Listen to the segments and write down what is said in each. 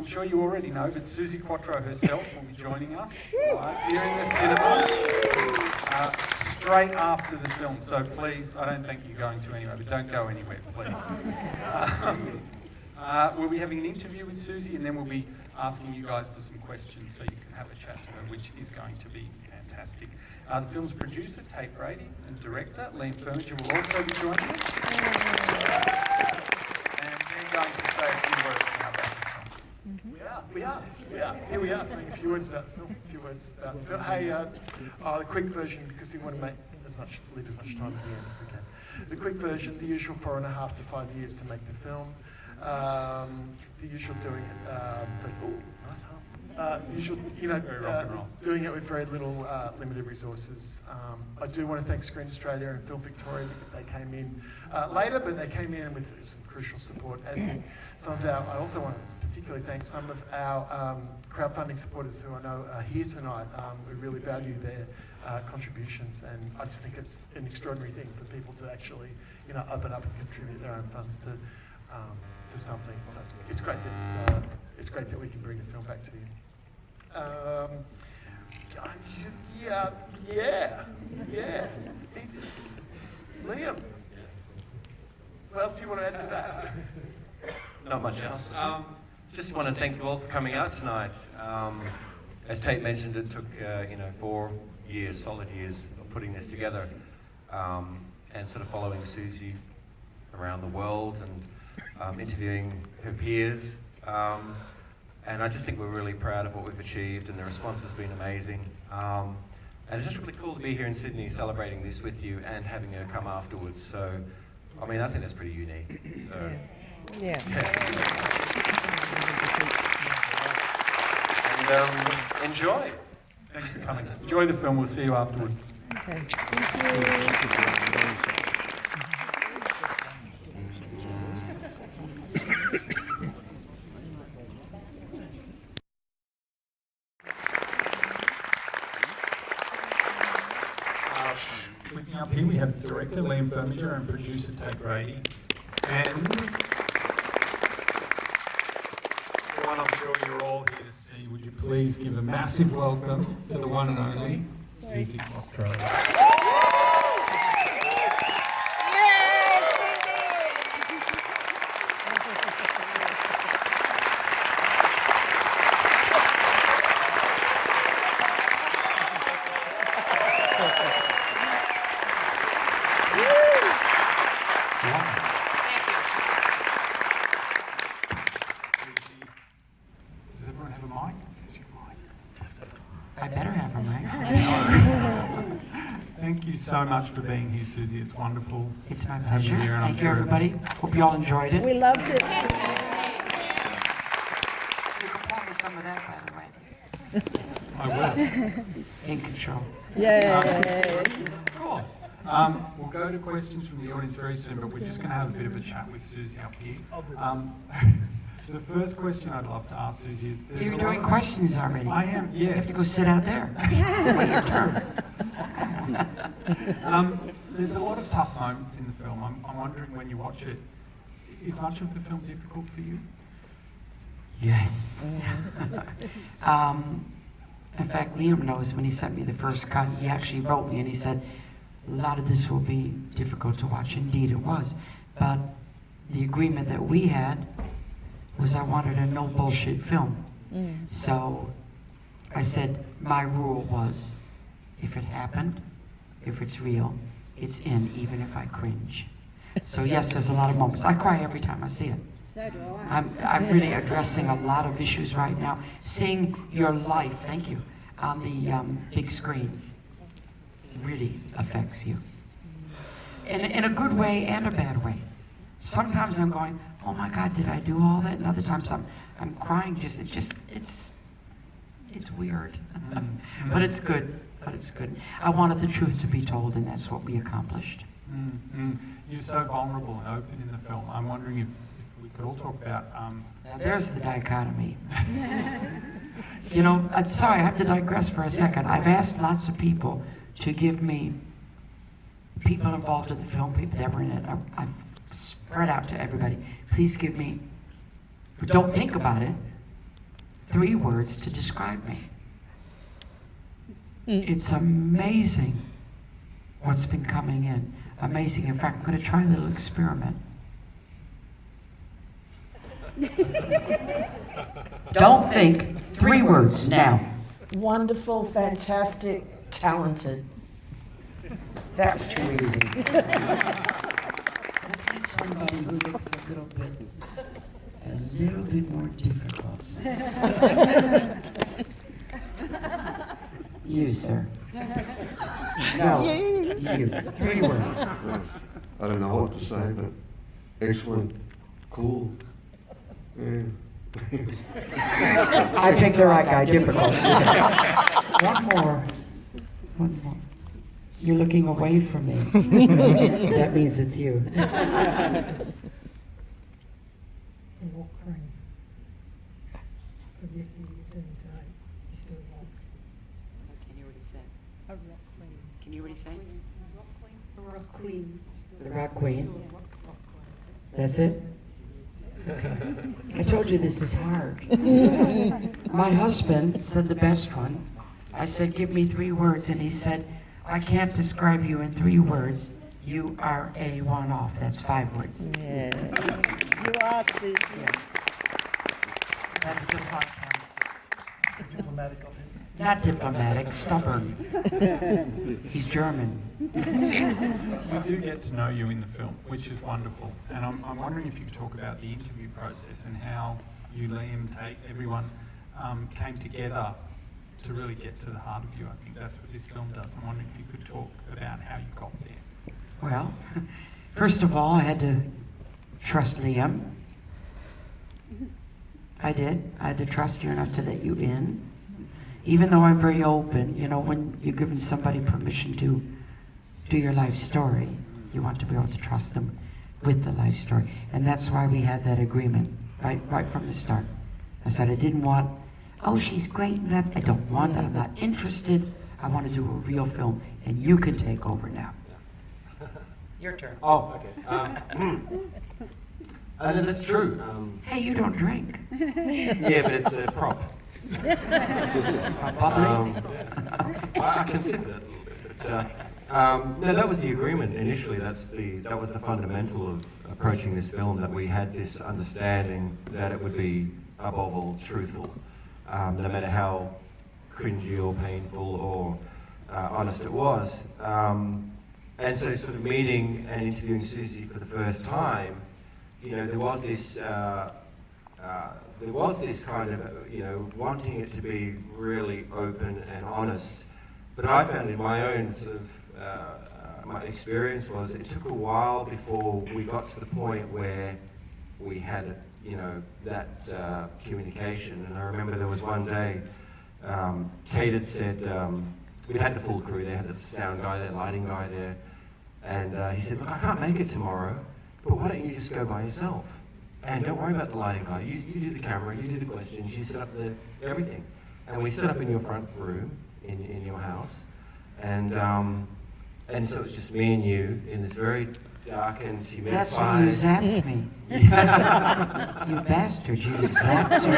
sure you already know, but Suzie Quatro herself will be joining us live here in the cinema straight after the film. So please, I don't think you're going to anywhere, but don't go anywhere, please. We'll be having an interview with Suzie, and then we'll be asking you guys for some questions so you can have a chat to her, which is going to be fantastic. The film's producer, Tate Brady, and director, Liam Furniture, will also be joining us. And they're going to say a few words about that. We are. Here we are saying a few words about the film. Hey, the quick version, because we want to leave as much time at the end as we can. The quick version, the usual 4.5 to 5 years to make the film. The usual doing it, nice hum. Usual, doing it with very little limited resources. I do want to thank Screen Australia and Film Victoria because they came in later, but they came in with some crucial support. As did some of our, I also want to particularly thank some of our crowdfunding supporters who I know are here tonight. We really value their contributions, and I just think it's an extraordinary thing for people to actually, open up and contribute their own funds to something. So it's great that we can bring the film back to you. Liam, what else do you want to add to that? Not much else. Just want to thank you all for coming out tonight. As Tate mentioned, it took 4 years, solid years of putting this together, and sort of following Suzie around the world and interviewing her peers. And I just think we're really proud of what we've achieved, and the response has been amazing. And it's just really cool to be here in Sydney celebrating this with you and having her come afterwards. So, I mean, I think that's pretty unique. So, yeah. And enjoy. Thanks for coming. Enjoy the film. We'll see you afterwards. Okay. Thank you. With me up here we have director Liam Furniture and producer Tate Brady, and the one I'm sure you're all here to see. Would you please give a massive welcome to the one and only Suzie Quatro. Does everyone have a mic? I better have a mic. Thank you so much for being here, Suzie. It's wonderful. It's my to have pleasure. you here, and I'm Thank you, sure everybody. Hope you all enjoyed it. We loved it. You can pour me some of that, by the way. I will. In control. Yay. Of course. We'll go to questions from the audience very soon, but we're just going to have a bit of a chat with Suzie up here. The first question I'd love to ask Suzie is... You're doing questions already. I am, yes. You have to go sit out there. Wait your turn. There's a lot of tough moments in the film. I'm wondering, when you watch it, is much of the film difficult for you? Yes. In fact, Liam knows when he sent me the first cut, he actually wrote me and he said, a lot of this will be difficult to watch. Indeed, it was. But the agreement that we had was I wanted a no bullshit film. So I said my rule was, if it happened, if it's real, it's in, even if I cringe. So yes, there's a lot of moments. I cry every time I see it. So do I. I'm really addressing a lot of issues right now. Seeing your life, thank you, on the big screen really affects you. In a good way and a bad way. Sometimes I'm going, oh my God, did I do all that? And other times I'm crying. It's weird, but it's good. But it's good. I wanted the truth to be told, and that's what we accomplished. You're so vulnerable and open in the film. I'm wondering if we could all talk about... Now there's the dichotomy. I'm sorry, I have to digress for a second. I've asked lots of people to give me, people involved in the film, people that were in it, I've spread out to everybody. Please give me, but don't think about it, 3 words to describe me. It's amazing what's been coming in. Amazing. In fact, I'm going to try a little experiment. Don't think. 3 words now. Wonderful, fantastic, talented. That was too easy. Let's get somebody who looks a little bit more difficult. You, sir. No, you. 3 words. I don't know what to say, but excellent, cool. Yeah. I picked the right guy. Difficult. One more. You're looking away from me. That means it's you. Obviously, he's in time. He's still walking. Can you already say? Can you already say? Rock queen. The Rock Queen. That's it? Okay. I told you this is hard. My husband said the best one. I said, give me 3 words, and he said, I can't describe you in 3 words. You are a one-off. That's 5 words. Yeah. You are, Suzie. That's just like him. Diplomatic of him. Not diplomatic, stubborn. He's German. We do get to know you in the film, which is wonderful. And I'm wondering if you could talk about the interview process and how you, Liam, Tate, everyone came together to really get to the heart of you. I think that's what this film does. I'm wondering if you could talk about how you got there. Well, first of all, I had to trust Liam. I did. I had to trust you enough to let you in. Even though I'm very open, you know, when you're giving somebody permission to do your life story, you want to be able to trust them with the life story. And that's why we had that agreement right from the start. I said I didn't want, oh, she's great, and I don't want that. I'm not interested. I want to do a real film, and you can take over now. Your turn. Oh, okay. No, that's true. Hey, you don't drink. Yeah, but it's a prop. Bubbly? I consider it a little bit. But, no, that was the agreement initially. That was the fundamental of approaching this film, that we had this understanding that it would be, above all, truthful. No matter how cringy or painful or honest it was. And so sort of meeting and interviewing Suzie for the first time, you know, there was this kind of, you know, wanting it to be really open and honest. But I found in my own sort of, my experience was it took a while before we got to the point where we had, you know, that communication. And I remember there was one day, Tate had said, we'd had the full crew, they had the sound guy there, lighting guy there, and he said, look, I can't make it tomorrow, but why don't you just go by yourself? And don't worry about the lighting guy. You do the camera, you do the questions, you set up everything. And we set up in your front room, in your house. And so it's just me and you in this very darkened, humidified... That's when you zapped me. You bastard, you zapped me.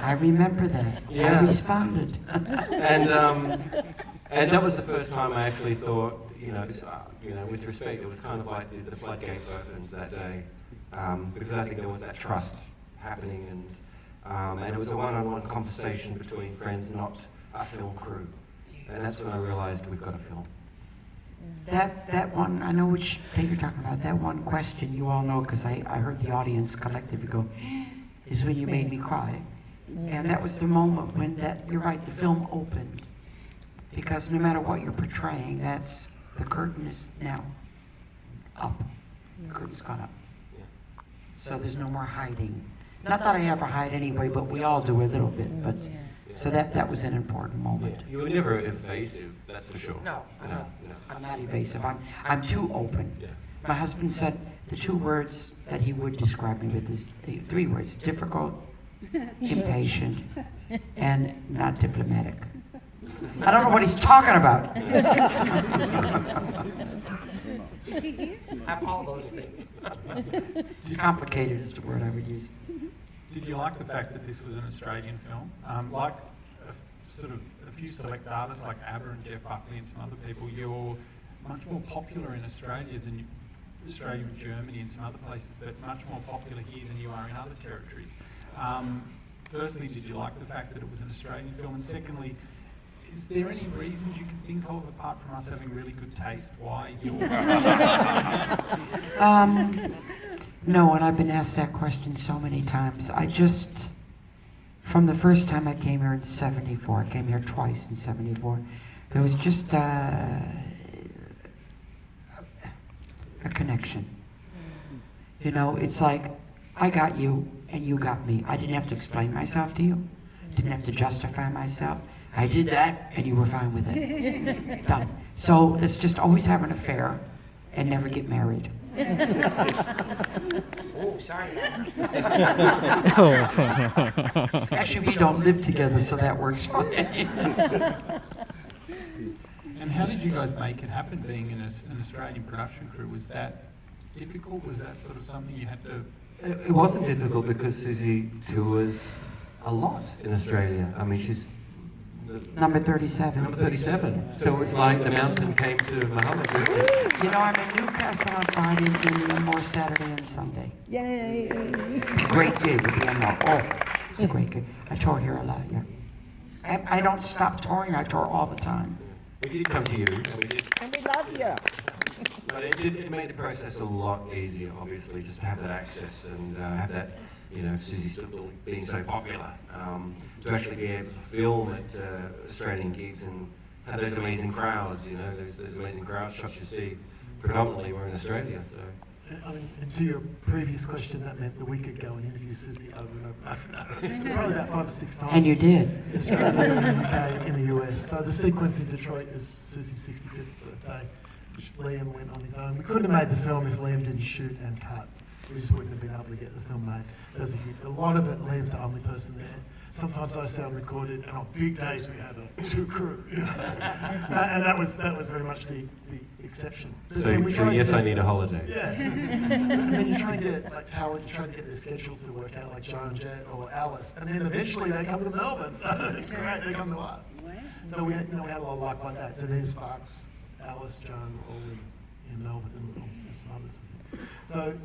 I remember that. Yeah. I responded. And that was the first time I actually thought, you know, with respect, it was kind of like the floodgates opened that day. Because I think there was that trust happening, and it was a one-on-one conversation between friends, not a film crew. And that's when I realized we've got a film. That one, I know which thing you're talking about. That one question you all know, because I heard the audience collectively go, is when you made me cry. And that was the moment when you're right, the film opened. Because no matter what you're portraying, the curtain is now up. The curtain's gone up. So there's no more hiding. Not that I ever hide anyway, but we all do a little bit. But so that was an important moment. You were never evasive, that's for sure. No. I'm not evasive. I'm too open. Yeah. My husband said the 2 words that he would describe me with is 3 words: difficult, impatient, and not diplomatic. I don't know what he's talking about. It's true. Is he here? I'm all those things. Complicated is the word I would use. Did you like the fact that this was an Australian film? Like sort of a few select artists like ABBA and Jeff Buckley and some other people, you're much more popular in Australia than Australia and Germany and some other places, but much more popular here than you are in other territories. Firstly, did you like the fact that it was an Australian film? And secondly, is there any reasons you can think of, apart from us having really good taste, why you're... No, and I've been asked that question so many times. From the first time I came here in '74, I came here twice in '74, there was just a connection. You know, it's like, I got you and you got me. I didn't have to explain myself to you, didn't have to justify myself. I did that and you were fine with it. Done. So let's just always have an affair and never get married. Oh, sorry. Actually, we don't live together, so that works fine. And how did you guys make it happen, being in an Australian production crew? Was that difficult? Was that sort of something you had to... It wasn't difficult because Suzie tours a lot in Australia. I mean, she's Number 37. number 37. So it's like the mountain came to Muhammad. You know, I'm in Newcastle on Friday and Enmore Saturday and Sunday. Yay. Great gig with the Enmore. Oh, it's a great gig. I tour here a lot, yeah. I don't stop touring, I tour all the time. We did come to you, and we did, And we love you. but it made the process a lot easier, obviously, just to have that access and have that, you know, Suzie still being so popular, to actually be able to film at Australian gigs and have those amazing crowds, you know, those amazing crowd shots you see. Predominantly, we're in Australia, so. I mean, and to your previous question, that meant that we could go and interview Suzie over and over and over and over. Probably about 5 or 6 times. And you did. In Australia, in the UK, in the US. So the sequence in Detroit is Suzie's 65th birthday, which Liam went on his own. We couldn't have made the film if Liam didn't shoot and cut. We just wouldn't have been able to get the film made. There's a lot of it, Liam's the only person there. Sometimes I sound recorded, and on big days we had a 2 crew. You know? And that was very much the exception. So And we tried yes, to- I need a holiday. Yeah. And then you try and get like talent, you try to get their schedules to work out, like Joe and Jet or Alice, and then eventually they come to Melbourne. So it's great, they come to us. So we had, we had a lot of luck like that. Denise Sparks, Alice, Joan, all in Melbourne, and some others, I think. So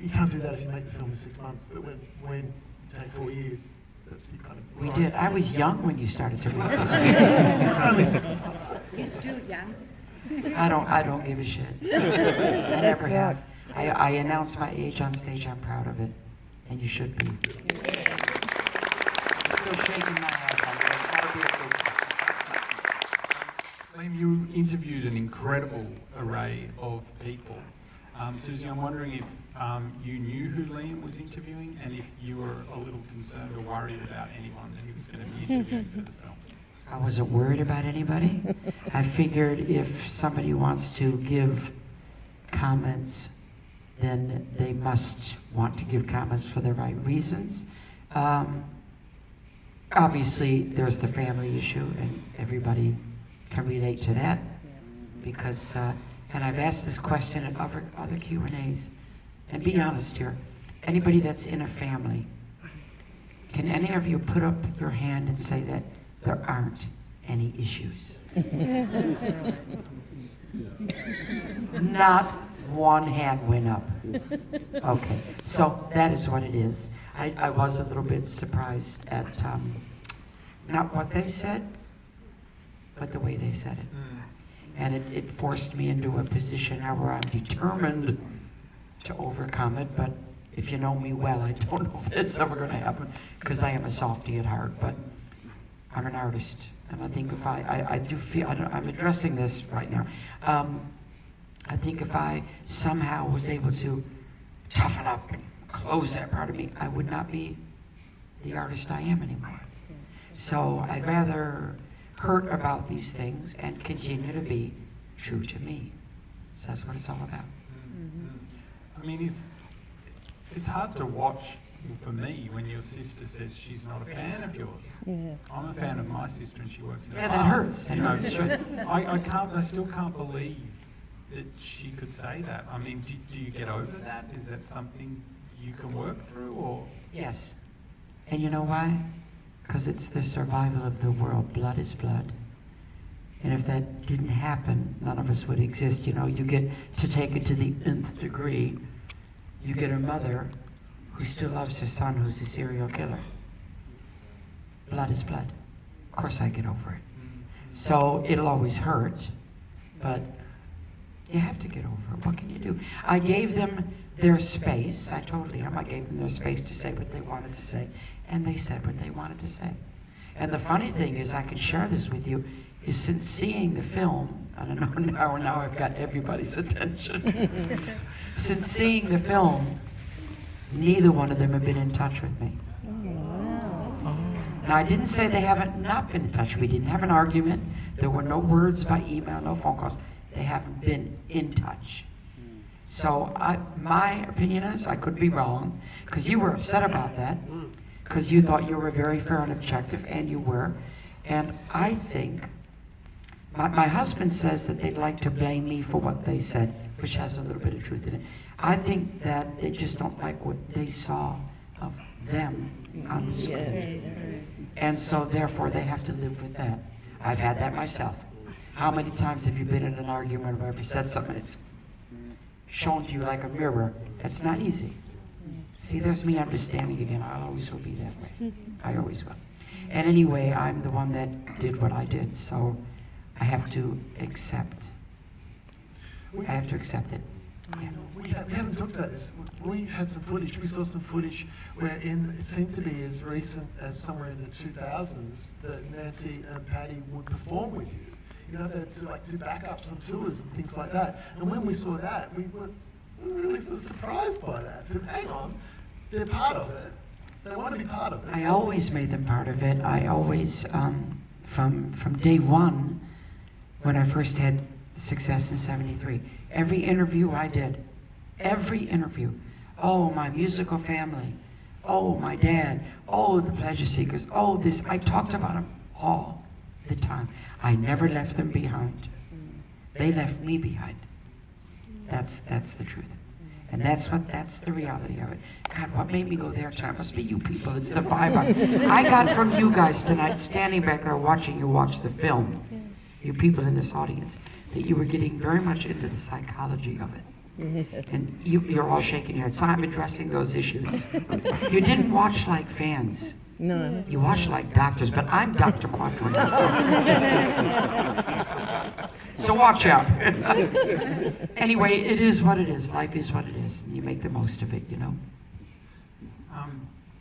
you can't do that if you make the film in 6 months, but when you take 4 years, that's you kind of... We did. I was young when you started to make this. Only 65. You're still young. I don't give a shit. I never have. I announce my age on stage. I'm proud of it, and you should be. I'm still shaking my ass. It's gotta be a big... Liam, you interviewed an incredible array of people. Suzie, I'm wondering if you knew who Liam was interviewing and if you were a little concerned or worried about anyone that he was going to be interviewing for the film. I wasn't worried about anybody. I figured if somebody wants to give comments, then they must want to give comments for the right reasons. Obviously, there's the family issue, and everybody can relate to that because, and I've asked this question at other Q&As, and be honest here, anybody that's in a family, can any of you put up your hand and say that there aren't any issues? Not one hand went up. Okay, so that is what it is. I was a little bit surprised at not what they said, but the way they said it. And it forced me into a position now where I'm determined to overcome it, but if you know me well, I don't know if it's ever going to happen, because I am a softie at heart, but I'm an artist. And I think if I do feel, I'm addressing this right now, I think if I somehow was able to toughen up and close that part of me, I would not be the artist I am anymore. So I'd rather hurt about these things and continue to be true to me. So that's what it's all about. I mean, it's hard to watch for me when your sister says she's not a fan of yours. Yeah. I'm a fan of my sister and she works in a Yeah, bar. that hurts. You know, so I still can't believe that she could say that. I mean, do you get over that? Is that something you can work through, or? Yes, And you know why? Because it's the survival of the world. Blood is blood. And if that didn't happen, none of us would exist. You know, you get to take it to the nth degree. You get a mother who still loves her son who's a serial killer. Blood is blood. Of course I get over it. So it'll always hurt, but you have to get over it. What can you do? I gave them their space. I totally am. I gave them their space to say what they wanted to say, and they said what they wanted to say. And the funny thing is, I can share this with you, is since seeing the film, I don't know, now I've got everybody's attention. Since seeing the film, neither one of them have been in touch with me. Now, I didn't say they haven't not been in touch. We didn't have an argument. There were no words by email, no phone calls. They haven't been in touch. So my opinion is, I could be wrong, because you were upset about that, because you thought you were very fair and objective, and you were. And I think, my husband says that they'd like to blame me for what they said, which has a little bit of truth in it. I think that they just don't like what they saw of them on the screen. And so therefore they have to live with that. I've had that myself. How many times have you been in an argument or ever said something that's shown to you like a mirror? It's not easy. See, there's me understanding again. I always will be that way. I always will. And anyway, I'm the one that did what I did, so I have to accept. I have to accept it. Yeah. We haven't talked about this. We had some footage. We saw some footage wherein it seemed to be as recent as somewhere in the 2000s that Nancy and Patty would perform with you. You know, they'd do backups on tours and things like that. And when we saw that, we were really sort of surprised by that. But hang on, they're part of it. They want to be part of it. I always made them part of it. I always, from day one, when I first had success in '73, every interview I did, every interview, oh, my musical family, oh, my dad, oh, the pleasure seekers, oh, this, I talked about them all the time. I never left them behind. They left me behind. That's the truth. And that's the reality of it. God, what made me go there tonight? Must be you people. It's the vibe I got from you guys tonight, standing back there watching you watch the film, you people in this audience, that you were getting very much into the psychology of it. And you're all shaking your head. So I'm addressing those issues. You didn't watch like fans. No. You watch like doctors, but I'm Dr. Quatro. So watch out. Anyway, it is what it is. Life is what it is. And you make the most of it, you know.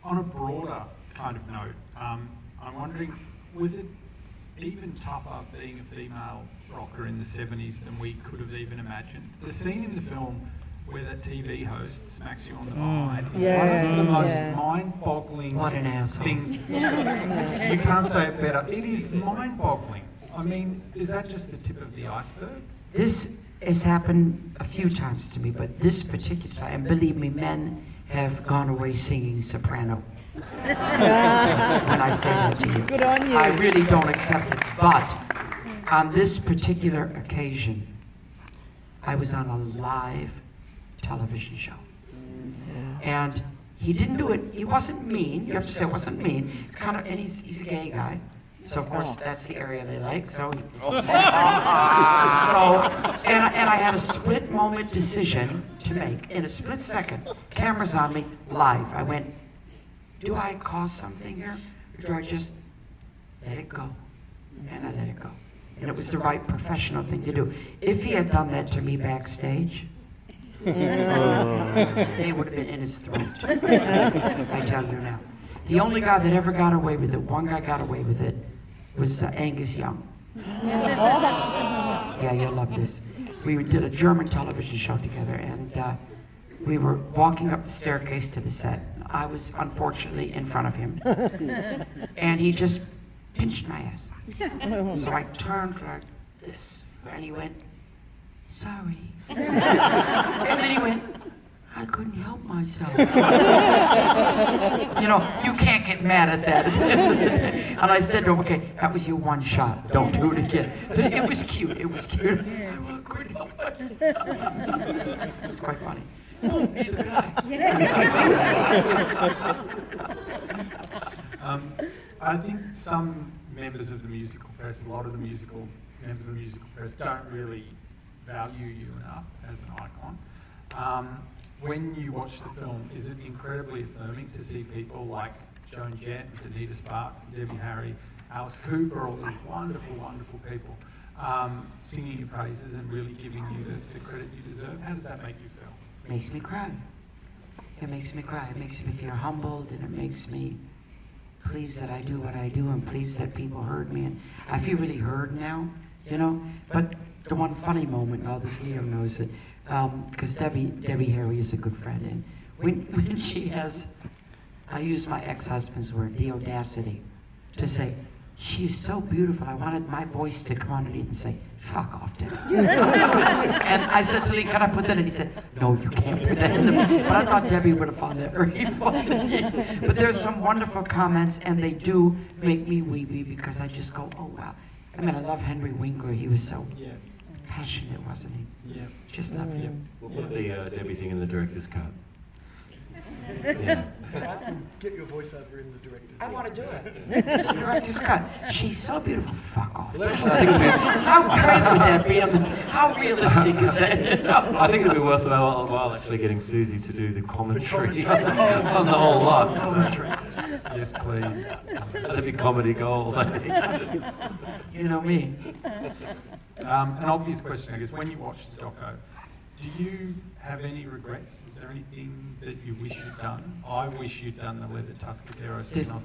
On a broader kind of note, I'm wondering, was it even tougher being a female rocker in the 70s than we could have even imagined? The scene in the film where that TV host smacks you on the behind is one of the most mind-boggling What an asshole. things. You can't say it better. It is mind-boggling. I mean, is that just the tip of the iceberg? This has happened a few times to me, but this particular time, and believe me, men have gone away singing soprano. When I say that to you. Good on you. I really don't accept it. But on this particular occasion, I was on a live television show. And he didn't do it, he wasn't mean, you have to say it wasn't mean, and he's a gay guy, so of course that's the area they like, so and I had a split moment decision to make, in a split second, cameras on me, live. I went, do I cause something here, or do I just let it go? And I let it go. And it was the right professional thing to do. If he had done that to me backstage, they would have been in his throat. I tell you now. The only guy that ever got away with it, one guy got away with it, was Angus Young. Yeah, you'll love this. We did a German television show together, and we were walking up the staircase to the set. I was unfortunately in front of him, and he just pinched my ass. So I turned like this, and he went, sorry. And then he went, I couldn't help myself. You know, you can't get mad at that. And I said to him, okay, that was your one shot. Don't do it again. But it was cute. It was cute. I couldn't help myself. It's quite funny. Oh, neither could I. some members of the musical press, a lot of the members of the musical press don't really value you enough as an icon. When you watch the film, is it incredibly affirming to see people like Joan Jett, Danita Sparks, Debbie Harry, Alice Cooper, all these wonderful, wonderful people singing your praises and really giving you the credit you deserve? How does that make you feel? Makes me cry. It makes me cry. It makes me feel humbled, and it makes me pleased that I do what I do, and pleased that people heard me. And I feel really heard now, you know. But the one funny moment, all this Liam knows it, because Debbie Harry is a good friend, and when she has, I use my ex-husband's word, the audacity, to say, she's so beautiful, I wanted my voice to come underneath and say, fuck off, Debbie. And I said to Lee, can I put that in? He said, no, you can't put that in. But I thought Debbie would have found that very funny. But there's some wonderful comments, and they do make me weepy, because I just go, oh, wow. I mean, I love Henry Winkler. He was so passionate, wasn't he? Yeah. Just loved him. We'll put the Debbie thing in the director's cut. Yeah. Get your voiceover in the director's. I want to do it. The director's cut. She's so beautiful. Fuck off. How How great would that be? I mean, how realistic is that? I think it'd be worthwhile actually getting Suzie to do the commentary on the whole lot. So. Yes, please. That'd be comedy gold. You know me. An obvious question, I guess, when you watch the doco, do you have any regrets? Is there anything that you wish you'd done? I wish you'd done the Leather Tuscadero spin-off.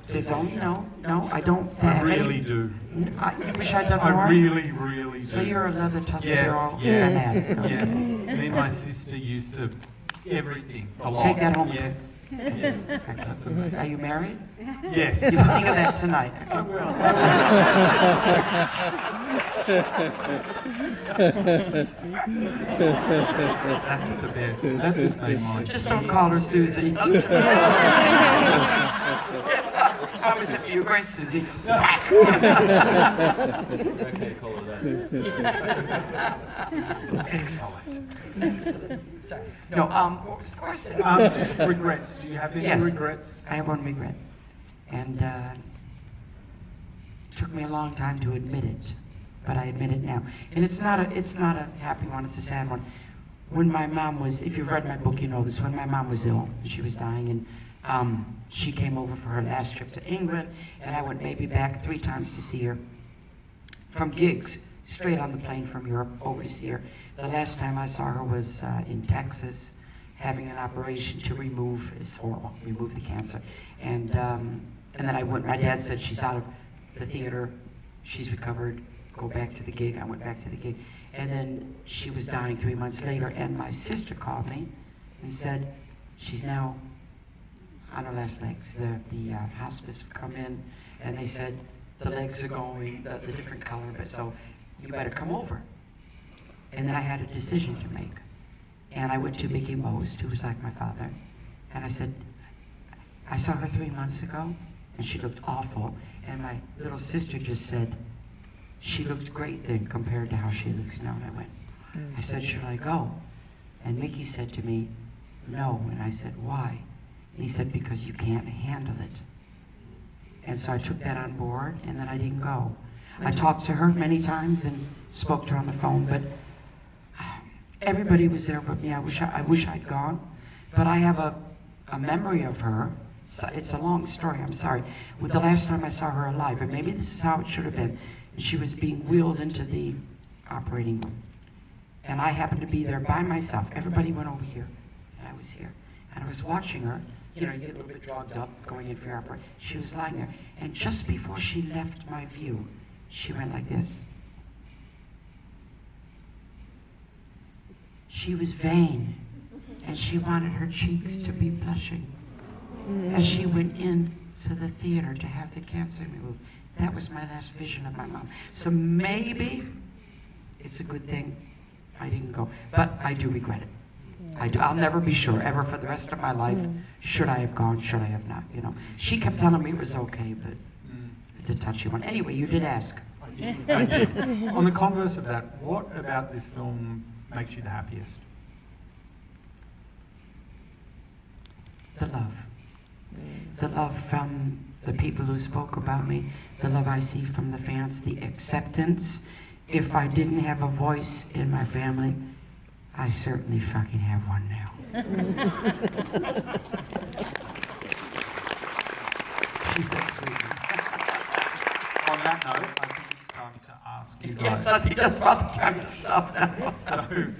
No, I don't. I have really any. do. You wish I'd done more? I really do. So you're a Leather Tuscadero Yes, fanatic. yes. Me and my sister used to everything. A lot. Take that home. Yes. Yes. That's amazing. Are you married? Yes. You think of that tonight. I will. That's the best. That just made mine. Just don't call her Suzie. How was it for you, great Suzie? Okay, call it that. Excellent. Sorry. No, what was the question? Just regrets. Do you have any Yes. regrets? I have one regret. And it took me a long time to admit it, but I admit it now. And it's not a happy one, it's a sad one. When my mom was, if you've read my book, you know this, when my mom was ill, and she was dying, and she came over for her last trip to England, and I went maybe back 3 times to see her from gigs, straight on the plane from Europe over to see her. The last time I saw her was in Texas, having an operation to remove, it's horrible, remove the cancer. And then I went, my dad said, she's out of the theater, she's recovered, go back to the gig. I went back to the gig. And then she was dying 3 months later, and my sister called me and said, she's now on her last legs. The hospice have come in, and they said, the legs are going, the different color, but so you better come over. And then I had a decision to make. And I went to Mickey Most, who was like my father, and I said, I saw her 3 months ago, and she looked awful. And my little sister just said, she looked great then compared to how she looks now. And I went, I said, should I go? And Mickey said to me, no. And I said, why? And he said, because you can't handle it. And so I took that on board, and then I didn't go. I talked to her many times and spoke to her on the phone, but everybody was there but me. I wish I'd gone. But I have a memory of her. So it's a long story, I'm sorry. With the last time I saw her alive, and maybe this is how it should have been, she was being wheeled into the operating room. And I happened to be there by myself. Everybody went over here, and I was here. And I was watching her. You know, you get a little bit drugged up going in for your operation. She was lying there. And just before she left my view, she went like this. She was vain, and she wanted her cheeks to be blushing as she went into the theater to have the cancer removed. That was my last vision of my mom. So maybe it's a good thing I didn't go, but I do regret it. I do. I'll never be sure ever for the rest of my life. Should I have gone? Should I have not? You know, she kept telling me it was okay, but it's a touchy one. Anyway, you did ask. I did. On the converse of that, what about this film makes you the happiest? The love. the love from the people who spoke about me, the love I see from the fans, the acceptance. If I didn't have a voice in my family, I certainly fucking have one now. She's so sweet. On that note, I think it's time to ask you guys. Yes, I think that's about the time to stop now. So,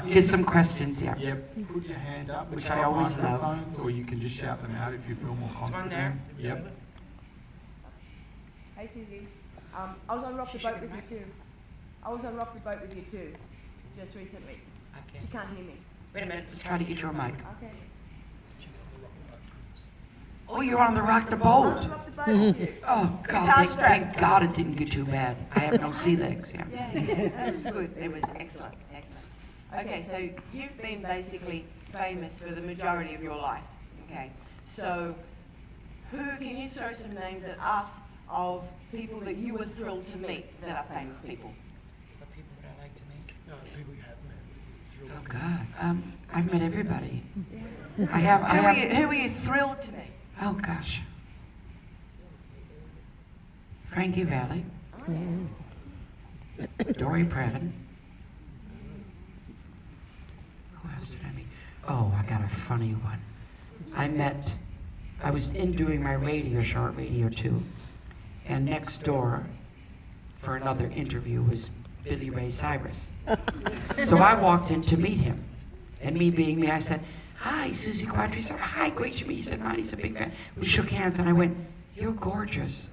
Get some questions, yeah. yeah, put your hand up. Which We've I got always love. microphones, or you can just shout them out if you feel more confident. there. Yep. Hey Suzie, I was on Rock the Boat with you too. I was on Rock the Boat with you too, just recently. Okay. You can't hear me. Wait a minute, let's try to get your mic. Okay. Oh, you're on the Rock the I was Boat. on Rock the Boat with you. Oh, God, Guitar thank strap. God it didn't get too bad. I have no sea legs, yeah. Yeah, it was good. It was excellent, excellent. Okay, so you've been basically famous for the majority of your life. Okay, so can you throw some names at us of people that you were thrilled to meet that are famous people? What people would I like to meet? No, people you have met. Oh, God. I've met everybody. I have. Who were you thrilled to meet? Oh, gosh. Frankie Valli. Oh, yeah. Dory Previn. Who else did I meet? Oh, I got a funny one. I was doing my radio show at Radio 2, and next door for another interview was Billy Ray Cyrus. So I walked in to meet him, and me being me, I said, "Hi, Suzie Quatro." He said, "Hi, great to meet you." He said, "Monty's a big fan." We shook hands, and I went, "You're gorgeous."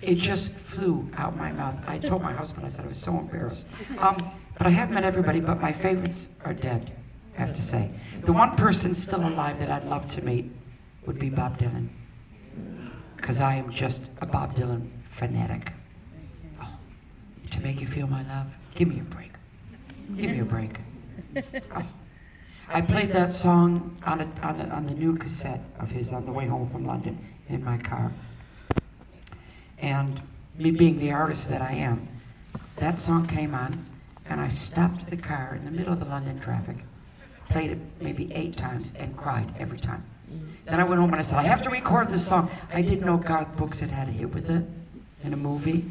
It just flew out my mouth. I told my husband, I said I was so embarrassed. But I have met everybody, but my favorites are dead, I have to say. The one person still alive that I'd love to meet would be Bob Dylan, because I am just a Bob Dylan fanatic. Oh, to make you feel my love, give me a break. Give me a break. Oh. I played that song on the new cassette of his on the way home from London in my car. And me being the artist that I am, that song came on, and I stopped the car in the middle of the London traffic, played it maybe 8 times, and cried every time. Then I went home and I said, I have to record this song. I didn't know Garth Brooks had a hit with it in a movie,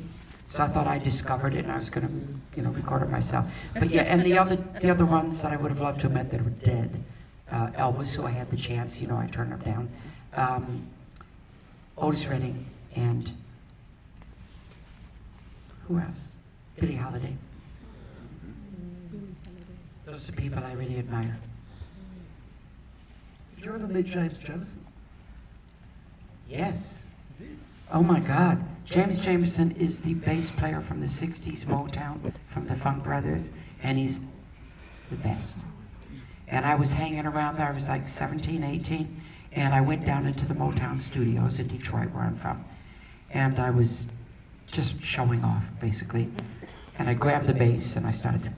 so I thought I discovered it and I was going to, record it myself. But yeah, and the other ones that I would have loved to have met that were dead, Elvis, who I had the chance, I turned him down, Otis Redding, and who else? Billie Holiday. Those are people I really admire. Did you ever meet James Jamerson? Yes. Oh my God. James Jamerson is the bass player from the 60s Motown, from the Funk Brothers, and he's the best. And I was hanging around there, I was like 17, 18, and I went down into the Motown studios in Detroit, where I'm from. And I was just showing off, basically. And I grabbed the bass and I started to...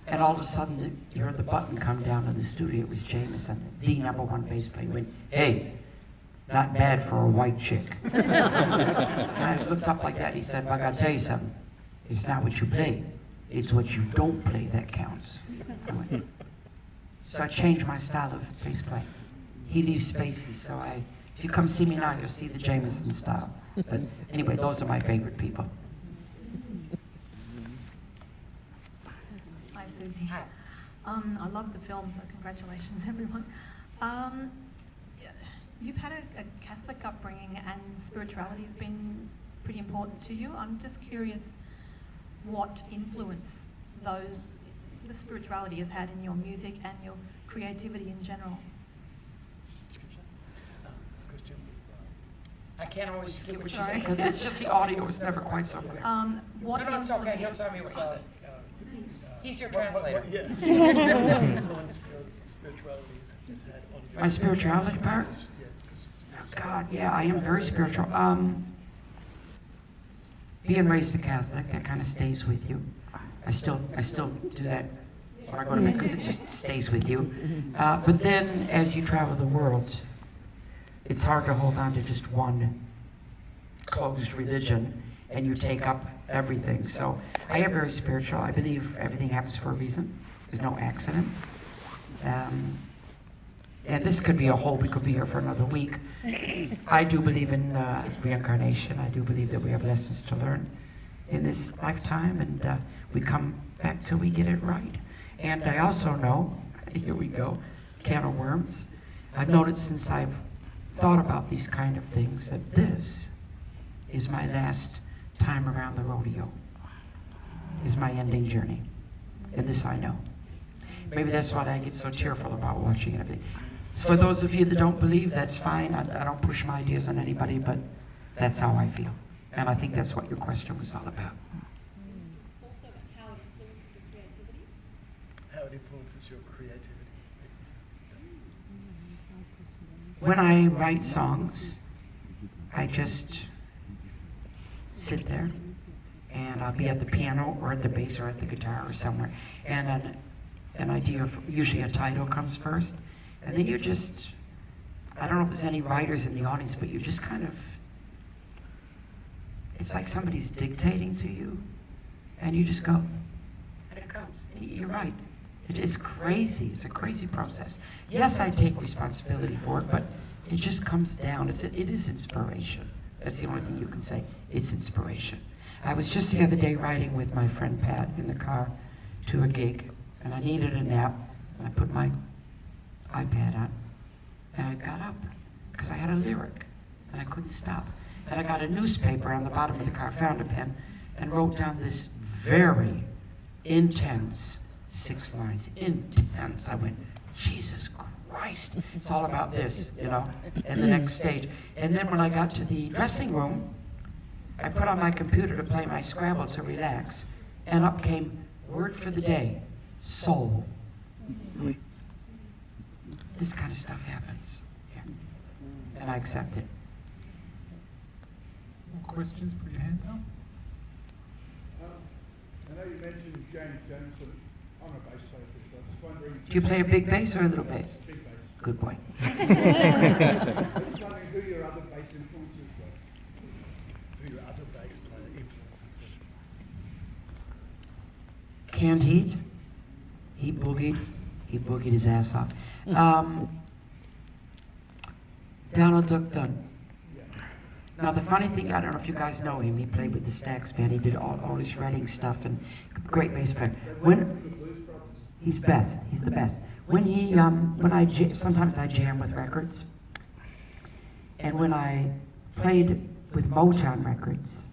And all of a sudden, you heard the button come down in the studio. It was Jameson, the #1 bass player. He went, "Hey, not bad for a white chick." And I looked up like that, and he said, "I gotta tell you something. It's not what you play. It's what you don't play that counts." So I changed my style of bass playing. He leaves spaces, so if you come see me now, you'll see the Jameson style. But anyway, those are my favorite people. Hi, Suzie. Hi. I love the film, so congratulations, everyone. You've had a Catholic upbringing, and spirituality has been pretty important to you. I'm just curious what influence the spirituality has had in your music and your creativity in general. I can't always get what you say because it's just the audio is never quite so good. What No, it's okay. He'll tell me what you said. He's your translator. Yeah. Influence your spirituality has had on My spirituality part? Oh, God, yeah, I am very spiritual. Being raised a Catholic, that kind of stays with you. I still do that when I go to bed because it just stays with you. But then, as you travel the world, it's hard to hold on to just one closed religion, and you take up everything. So I am very spiritual. I believe everything happens for a reason. There's no accidents. And this could be a whole, we could be here for another week. I do believe in reincarnation. I do believe that we have lessons to learn in this lifetime, and we come back till we get it right. And I also know, here we go, can of worms. I've noticed since I've thought about these kind of things that this is my last time around the rodeo, is my ending journey. And this I know. Maybe that's why I get so tearful about watching it. For those of you that don't believe, that's fine. I don't push my ideas on anybody, but that's how I feel. And I think that's what your question was all about. Also, how it influences your creativity. When I write songs, I just sit there and I'll be at the piano or at the bass or at the guitar or somewhere. And an idea, usually a title comes first. And then you just, I don't know if there's any writers in the audience, but you just kind of, it's like somebody's dictating to you, and you just go, and it comes. You're right. It is crazy. It's a crazy process. Yes, I take responsibility for it, but it just comes down. It is inspiration. That's the only thing you can say. It's inspiration. I was just the other day riding with my friend Pat in the car to a gig, and I needed a nap, and I put my iPad on, and I got up because I had a lyric and I couldn't stop. And I got a newspaper on the bottom of the car, found a pen, and wrote down this very intense 6 lines. Intense. I went, Jesus Christ, it's all about this, you know, and the next stage. And then when I got to the dressing room, I put on my computer to play my Scrabble to relax, and up came word for the day, soul. This kind of stuff happens, yeah. And I accept it. More questions? Put your hands up. I know you mentioned James Jameson. I'm a bass player, so I'm just wondering. Do you play a big bass or a little bass? Big bass. Good boy. I'm just wondering who your other bass influences were. Who your other bass player influences were? Canned Heat. He boogied his ass off. Donald Duck Dunn. Now the funny thing, I don't know if you guys know him, he played with the Stax Band, he did all his shredding stuff, and great bass player. He's best, he's the best. Sometimes I jam with records, and when I played with Motown records,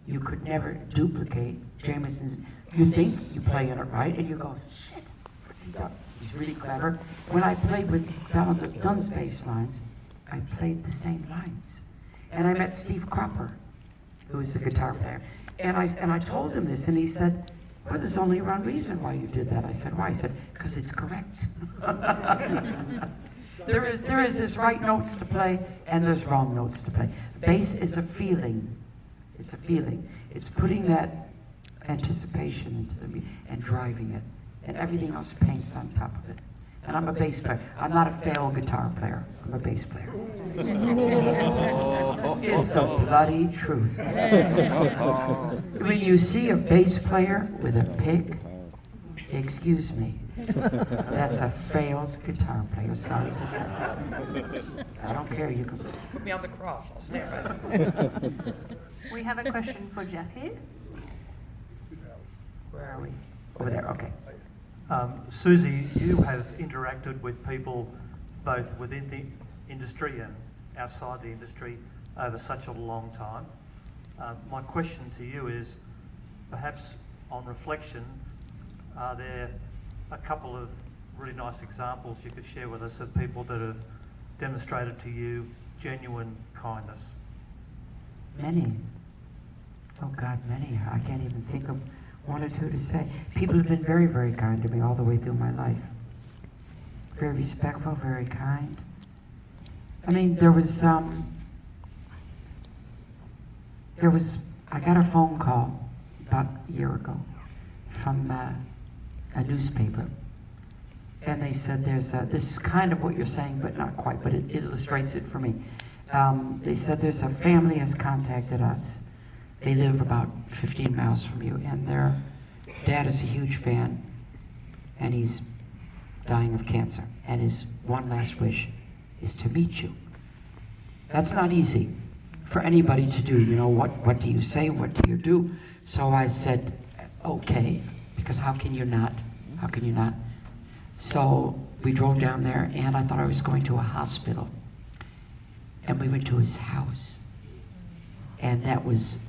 you could never duplicate Jameson's. You think you play in it right, and you go, shit, what's he done? He's really clever. When I played with Donald Duck Dunn's bass lines, I played the same lines. And I met Steve Cropper, who was the guitar player. And I told him this, and he said, well, there's only one reason why you did that. I said, why? He said, because it's correct. There is this right notes to play, and there's wrong notes to play. Bass is a feeling. It's a feeling. It's putting that anticipation into the music and driving it. And everything else paints on top of it. And I'm a bass player. I'm not a failed guitar player. I'm a bass player. It's the bloody truth. When you see a bass player with a pick, excuse me, that's a failed guitar player. Sorry to say. I don't care. You can put me on the cross. I'll stand right. We have a question for Jeff here. Where are we? Over there. Okay. Suzie, you have interacted with people both within the industry and outside the industry over such a long time. My question to you is, perhaps on reflection, are there a couple of really nice examples you could share with us of people that have demonstrated to you genuine kindness? Many. Oh God, many. I can't even think of one or two to say. People have been very, very kind to me all the way through my life. Very respectful, very kind. I mean, I got a phone call about a year ago from a newspaper. And they said this is kind of what you're saying, but not quite, but it illustrates it for me. They said there's a family has contacted us. They live about 15 miles from you, and their dad is a huge fan, and he's dying of cancer, and his one last wish is to meet you. That's not easy for anybody to do. You know, what do you say? What do you do? So I said, okay, because how can you not? How can you not? So we drove down there, and I thought I was going to a hospital. And we went to his house. And that was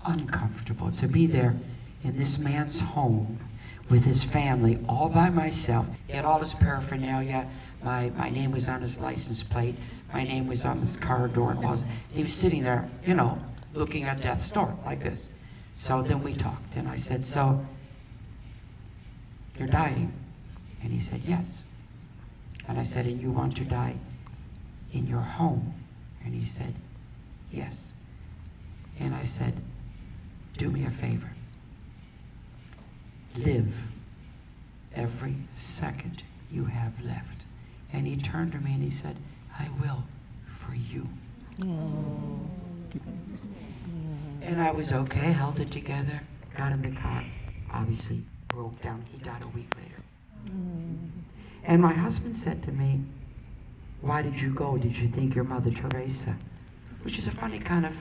uncomfortable to be there in this man's home with his family, all by myself. He had all his paraphernalia. My name was on his license plate. My name was on his car door. And he was sitting there, you know, looking at death's door like this. So then we talked, and I said, so, you're dying? And he said, yes. And I said, and you want to die in your home? And he said, yes. And I said, do me a favor. Live every second you have left. And he turned to me and he said, I will, for you. And I was okay, held it together, got in the car, obviously broke down. He died a week later. And my husband said to me, why did you go? Did you think you're Mother Teresa? Which is a funny kind of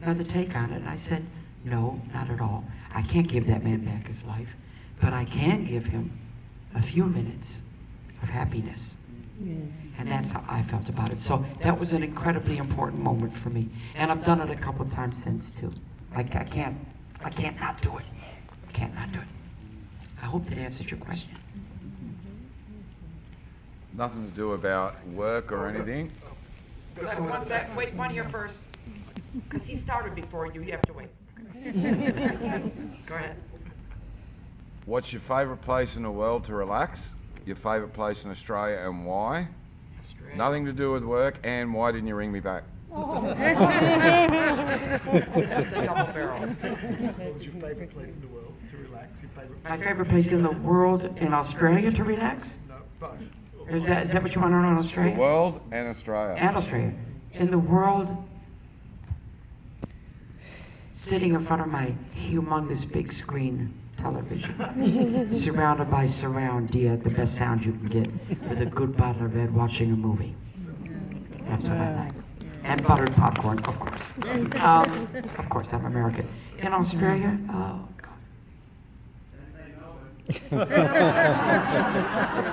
another take on it. And I said, no, not at all. I can't give that man back his life, but I can give him a few minutes of happiness. And that's how I felt about it. So that was an incredibly important moment for me. And I've done it a couple of times since too. I can't not do it. I can't not do it. I hope that answers your question. Nothing to do about work or anything. So one sec, wait, one here first. Because he started before you have to wait. Go ahead. What's your favourite place in the world to relax? Your favourite place in Australia and why? Australia. Nothing to do with work, and why didn't you ring me back? That's a double barrel. What was your favourite place in the world to relax? Your favourite My favorite place in the world in Australia to relax? No, both. Is that what you want to know in Australia? The world and Australia. And Australia. In the world, sitting in front of my humongous big screen television, surrounded by surround D at the best sound you can get, with a good bottle of red, watching a movie. That's what I like. And buttered popcorn, of course. Of course, I'm American. In Australia, oh God.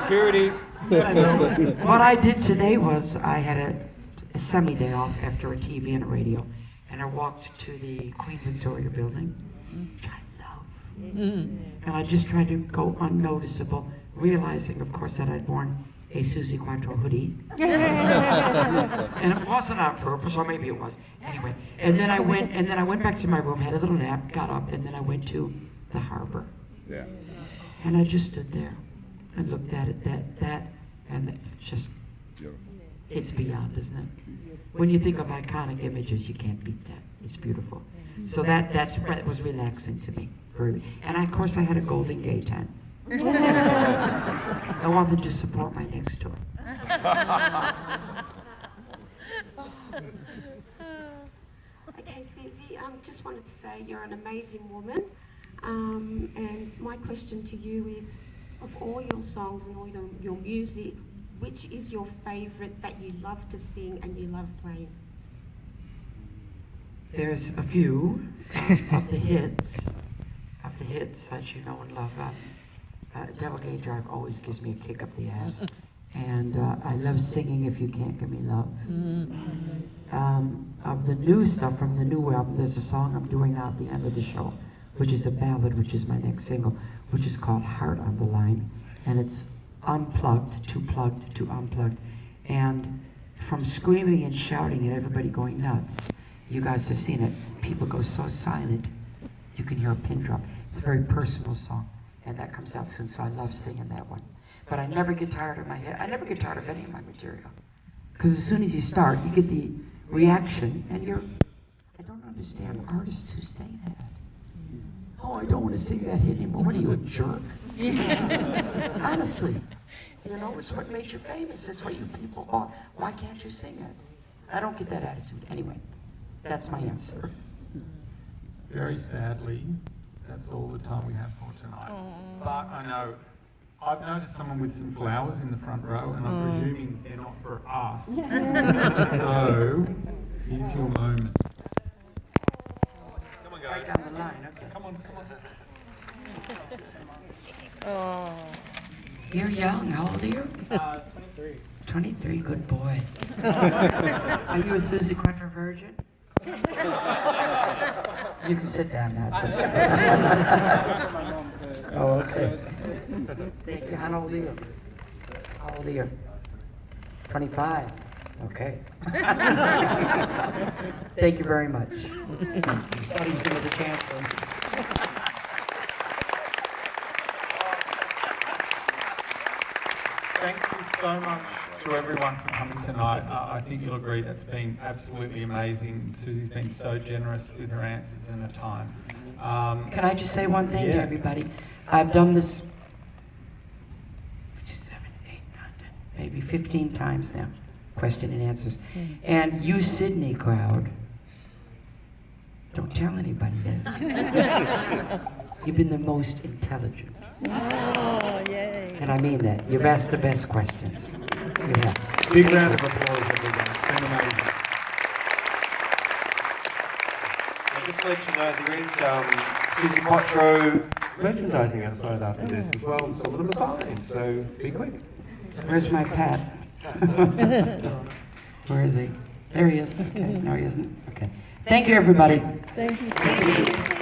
Security. What I did today was I had a semi-day off after a TV and a radio, and I walked to the Queen Victoria building, which I love. And I just tried to go unnoticeable, realizing, of course, that I'd worn a Suzie Quatro hoodie. And it wasn't on purpose, or maybe it was. Anyway, and then I went back to my room, had a little nap, got up, and then I went to the harbor. Yeah. And I just stood there and looked at it, and it's just, it's beyond, isn't it? When you think of iconic images, you can't beat that. It's beautiful. So that was relaxing to me. And of course I had a Golden Gate tent. I wanted to support my next tour. Okay, Suzie, just wanted to say you're an amazing woman. And my question to you is, of all your songs and all your music, which is your favorite that you love to sing and you love playing? There's a few of the hits that you know and love. Devil Gate Drive always gives me a kick up the ass. And I love singing If You Can't Give Me Love. Of the new stuff from the new album, there's a song I'm doing now at the end of the show, which is a ballad, which is my next single, which is called Heart on the Line. And it's unplugged to plugged to unplugged. And from screaming and shouting and everybody going nuts, you guys have seen it, people go so silent, you can hear a pin drop. It's a very personal song, and that comes out soon, so I love singing that one. But I never get tired of my head. I never get tired of any of my material. Because as soon as you start, you get the reaction, and I don't understand artists who say that. Oh, I don't want to sing that hit anymore. What are you, a jerk? Honestly. You know, it's what made you famous. It's what you people bought. Why can't you sing it? I don't get that attitude. Anyway, that's my answer. Very sadly, that's all the time we have for tonight. But I know I've noticed someone with some flowers in the front row, and I'm presuming they're not for us. So, here's your moment. Come on, Right guys. down the line, okay. Come on, come on. Oh. You're young, how old are you? 23. 23, good boy. Are you a Suzie Quatro virgin? You can sit down now, sit down. Oh, okay. Thank you. How old are you? How old are you? 25. Okay. Thank you very much. Thought he was going to cancel. Thank you so much to everyone for coming tonight. I think you'll agree that's been absolutely amazing. Susie's been so generous with her answers and her time. Can I just say one thing to Yeah. everybody? I've done this 7, 8, 9, 10, maybe 15 times now, question and answers. And you Sydney crowd, don't tell anybody this. You've been the most intelligent. Oh, yay. And I mean that. You've asked the best questions. You have. Big round of applause, everyone. It's been amazing. Just to let you know, there is Suzie Quatro merchandising outside after this as well. Some of them are signed, so be quick. Where's my pet? Where is he? There he is. Okay. No, he isn't. Okay. Thank you, everybody. Thank you.